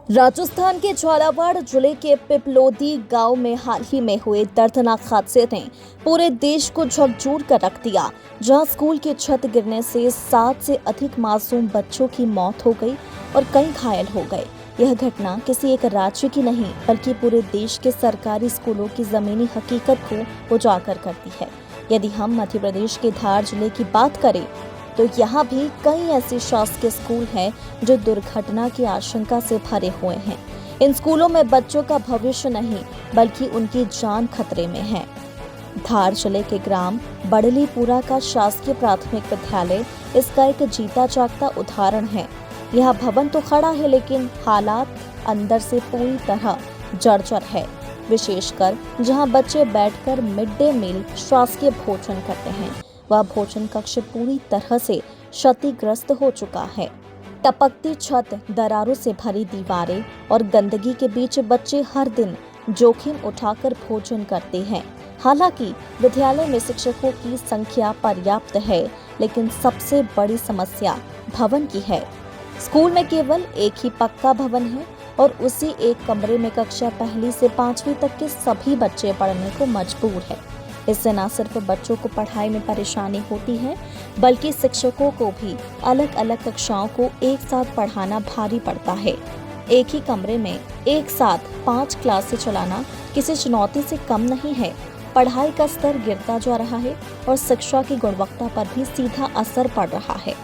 राजस्थान के झालावाड़ जिले के पिपलोदी गांव में हाल ही में हुए दर्दनाक हादसे ने पूरे देश को झकझोर कर रख दिया, जहां स्कूल की छत गिरने से 7 से अधिक मासूम बच्चों की मौत हो गई और कई घायल हो गए। यह घटना किसी एक राज्य की नहीं बल्कि पूरे देश के सरकारी स्कूलों की जमीनी हकीकत को उजागर करती है। यदि हम मध्य प्रदेश के धार जिले की बात करें तो यहाँ भी कई ऐसे शासकीय स्कूल हैं जो दुर्घटना की आशंका से भरे हुए हैं। इन स्कूलों में बच्चों का भविष्य नहीं बल्कि उनकी जान खतरे में है। धार जिले के ग्राम बड़लीपुरा का शासकीय प्राथमिक विद्यालय इसका एक जीता जागता उदाहरण है। यह भवन तो खड़ा है लेकिन हालात अंदर से पूरी तरह जर्जर है, विशेषकर जहां बच्चे बैठकर मिड डे मील शासकीय भोजन करते हैं। वह भोजन कक्ष पूरी तरह से क्षतिग्रस्त हो चुका है। टपकती छत, दरारों से भरी दीवारें और गंदगी के बीच बच्चे हर दिन जोखिम उठाकर भोजन करते हैं। हालांकि विद्यालय में शिक्षकों की संख्या पर्याप्त है, लेकिन सबसे बड़ी समस्या भवन की है। स्कूल में केवल एक ही पक्का भवन है और उसी एक कमरे में कक्षा पहली से 5वीं तक के सभी बच्चे पढ़ने को मजबूर है। इससे न सिर्फ बच्चों को पढ़ाई में परेशानी होती है बल्कि शिक्षकों को भी अलग अलग कक्षाओं को एक साथ पढ़ाना भारी पड़ता है। एक ही कमरे में एक साथ 5 क्लासें चलाना किसी चुनौती से कम नहीं है। पढ़ाई का स्तर गिरता जा रहा है और शिक्षा की गुणवत्ता पर भी सीधा असर पड़ रहा है।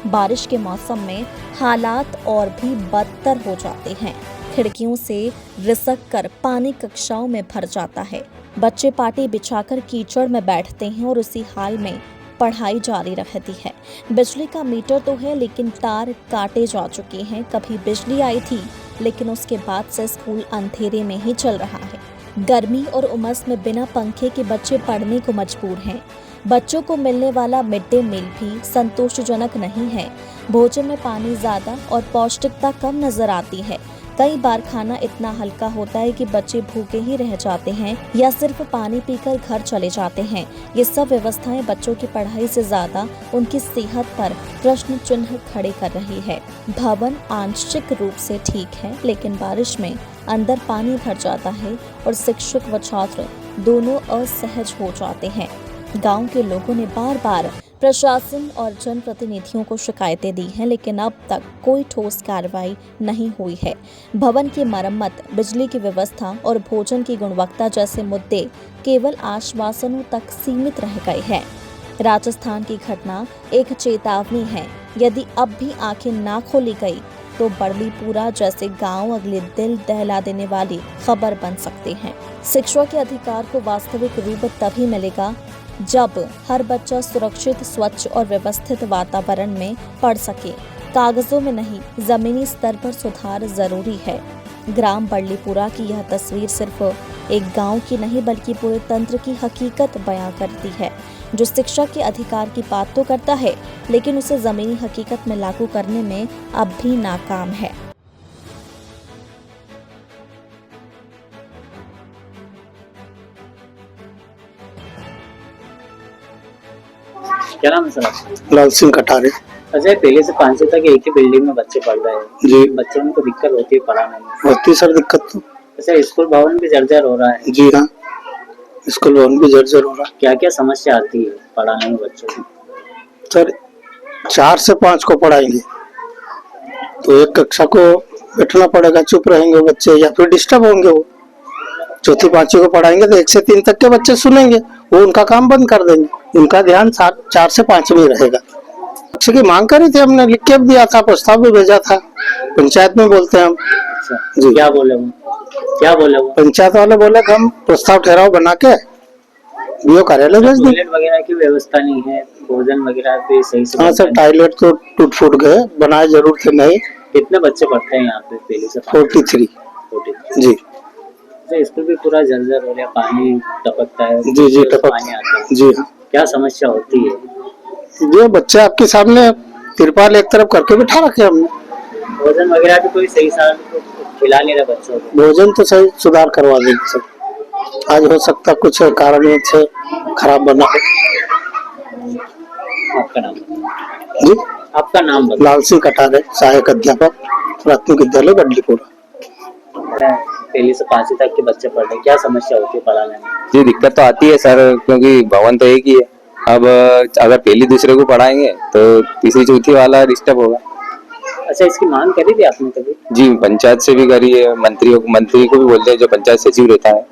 बारिश के मौसम में हालात और भी बदतर हो जाते हैं। खिड़कियों से रिसक कर पानी कक्षाओं में भर जाता है। बच्चे पाटी बिछाकर कीचड़ में बैठते हैं और उसी हाल में पढ़ाई जारी रहती है। बिजली का मीटर तो है लेकिन तार काटे जा चुके हैं। कभी बिजली आई थी लेकिन उसके बाद से स्कूल अंधेरे में ही चल रहा है। गर्मी और उमस में बिना पंखे के बच्चे पढ़ने को मजबूर हैं। बच्चों को मिलने वाला मिड डे मील भी संतोषजनक नहीं है। भोजन में पानी ज्यादा और पौष्टिकता कम नजर आती है। कई बार खाना इतना हल्का होता है कि बच्चे भूखे ही रह जाते हैं या सिर्फ पानी पीकर घर चले जाते हैं। ये सब व्यवस्थाएं बच्चों की पढ़ाई से ज्यादा उनकी सेहत पर प्रश्न चिन्ह खड़े कर रही है। भवन आंशिक रूप से ठीक है लेकिन बारिश में अंदर पानी भर जाता है और शिक्षक व छात्र दोनों असहज हो जाते हैं। गांव के लोगों ने बार बार प्रशासन और जनप्रतिनिधियों को शिकायतें दी हैं लेकिन अब तक कोई ठोस कार्रवाई नहीं हुई है। भवन की मरम्मत, बिजली की व्यवस्था और भोजन की गुणवत्ता जैसे मुद्दे केवल आश्वासनों तक सीमित रह गए हैं। राजस्थान की घटना एक चेतावनी है। यदि अब भी आंखें ना खोली गई तो बड़लीपुरा जैसे गांव अगले दिल दहला देने वाली खबर बन सकते हैं। शिक्षा के अधिकार को वास्तविक रूप तभी मिलेगा जब हर बच्चा सुरक्षित, स्वच्छ और व्यवस्थित वातावरण में पढ़ सके। कागजों में नहीं, जमीनी स्तर पर सुधार जरूरी है। ग्राम बड़लीपुरा की यह तस्वीर सिर्फ एक गांव की नहीं बल्कि पूरे तंत्र की हकीकत बयां करती है, जो शिक्षा के अधिकार की बात तो करता है लेकिन उसे जमीनी हकीकत में लागू करने में अब भी नाकाम है। क्या नाम है सर आपका? लाल सिंह कटारे। अच्छा, पहले से 5 तक एक ही बिल्डिंग में बच्चे पढ़ रहे हैं जी। बच्चों को दिक्कत होती है पढ़ाने में? होती सर दिक्कत तो। अच्छा, स्कूल भवन भी जर्जर हो रहा है? जी हाँ, स्कूल भवन भी जर्जर हो रहा है। क्या क्या समस्या आती है पढ़ाने में बच्चों को? सर 4 से 5 को पढ़ाएंगे तो एक कक्षा को बैठना पड़ेगा, चुप रहेंगे बच्चे या फिर डिस्टर्ब होंगे। वो चौथी 5वीं को पढ़ाएंगे तो 1 से 3 तक के बच्चे सुनेंगे, वो उनका काम बंद कर देंगे। उनका ध्यान 4 से 5 में रहेगा। कक्षा की मांग करी थी, हमने लिख के भी दिया था, प्रस्ताव भी भेजा था। पंचायत में बोलते हैं हम। अच्छा, जी। क्या बोले वो? पंचायत वाले बोले कि हम प्रस्ताव ठहराव बना के बीओ कार्यालय भेज दें। टॉयलेट वगैरह की व्यवस्था नहीं है, भोजन वगैरह पे सही से? हाँ सर, टॉयलेट तो टूट फूट गए, बनाए जरूर थे नहीं। कितने बच्चे पढ़ते हैं यहाँ पे पहले से? 43 जी। अच्छा, स्कूल भी पूरा जर्जर हो गया, पानी टपकता है? जी टपक पानी आता है जी हाँ। क्या समस्या होती है? जो बच्चे आपके सामने तिरपाल एक तरफ करके बिठा रखे हमने। भोजन वगैरह भी कोई सही साल खिला नहीं रहा बच्चों को? भोजन तो सही सुधार करवा देंगे सर। आज हो सकता कुछ कारण से खराब बना हो। आपका नाम? जी, आपका नाम? लाल सिंह कटारे, सहायक अध्यापक, प्राथमिक विद्यालय बड़लीपुरा। पहली से 5वीं तक के बच्चे पढ़ रहे हैं, क्या समस्या होती है पढ़ाने में? जी दिक्कत तो आती है सर, क्योंकि भवन तो एक ही है। अब अगर पहली दूसरे को पढ़ाएंगे तो तीसरी चौथी वाला डिस्टर्ब होगा। अच्छा, इसकी मांग करी थी आपने कभी? जी पंचायत से भी करी है, मंत्री को भी बोल दिया, जो पंचायत सचिव रहता है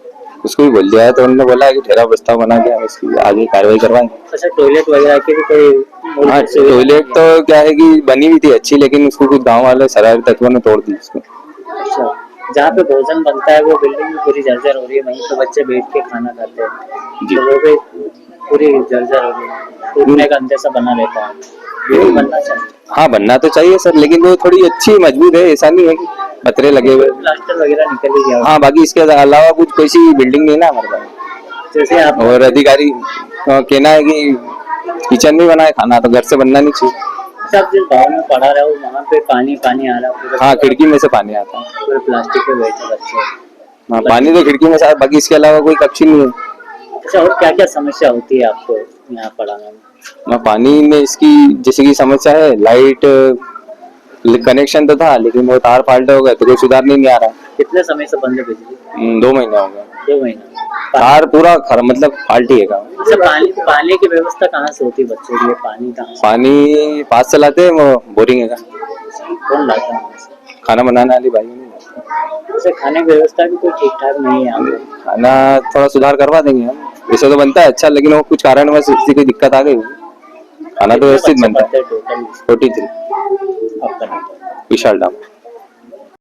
उसको भी बोल दिया है, तो उन्होंने बोला है कि ठहराव प्रस्ताव बना के हम इसकी आगे कार्रवाई करवाएंगे। अच्छा, टॉयलेट वगैरह की भी कोई? हाँ टॉयलेट तो क्या है कि बनी हुई थी अच्छी, लेकिन उसको कुछ गाँव वाले शरारती तत्वों ने तोड़ दी उसको। अच्छा, जहाँ पे भोजन बनता है वो बिल्डिंग भी पूरी जर्जर हो रही है, वहीं पे बच्चे बैठ के खाना खाते हैं जी। तो वो भी पूरी जर्जर हो रही है, टूटने का अंदेशा बना रहता है। ये भी बनना चाहिए। हाँ बनना तो चाहिए सर, लेकिन वो थोड़ी अच्छी मजबूत है, ऐसा नहीं है कि पतरे लगे हुए। प्लास्टर वगैरह निकल ही गया। हाँ बाकी इसके अलावा कुछ कोई सी बिल्डिंग नहीं ना हमारे पास। जैसे आप और अधिकारी का कहना है कि किचन में बनाए खाना, तो घर से बनना नहीं चाहिए। सब जिस गाँव में पढ़ा रहा हूँ वहाँ पे पानी पानी आ रहा है पूरा। हाँ खिड़की में से पानी आता है। पूरे प्लास्टिक पे बैठे बच्चे। हाँ पानी तो खिड़की में से, बाकी इसके अलावा कोई कक्षी नहीं है। अच्छा, और क्या क्या समस्या होती है आपको यहाँ पढ़ाने में? हाँ पानी में इसकी जैसे की समस्या है, लाइट कनेक्शन तो था लेकिन वो तार फाल्ट हो गए तो कोई सुधार नहीं आ रहा। कितने समय से बंद है बिजली? 2 महीने हो गए। 2 महीना। तार पूरा मतलब फाल्ट ही है काम। अच्छा, पानी की व्यवस्था कहाँ से होती है बच्चों के लिए? पानी कहाँ से? पानी पास से लाते हैं, वो बोरिंग है। कौन लाता है वहाँ से? खाना बनाने वाली भाई नहीं लाते। जैसे खाने की व्यवस्था भी कोई ठीक ठाक नहीं है यहाँ पे। खाना थोड़ा सुधार करवा देंगे हम, वैसे तो बनता है अच्छा, लेकिन वो कुछ कारणवश इसकी कोई दिक्कत आ गई। खाना तो व्यवस्थित बनता है। टोटल 43 आपका नाम? विशाल डाम।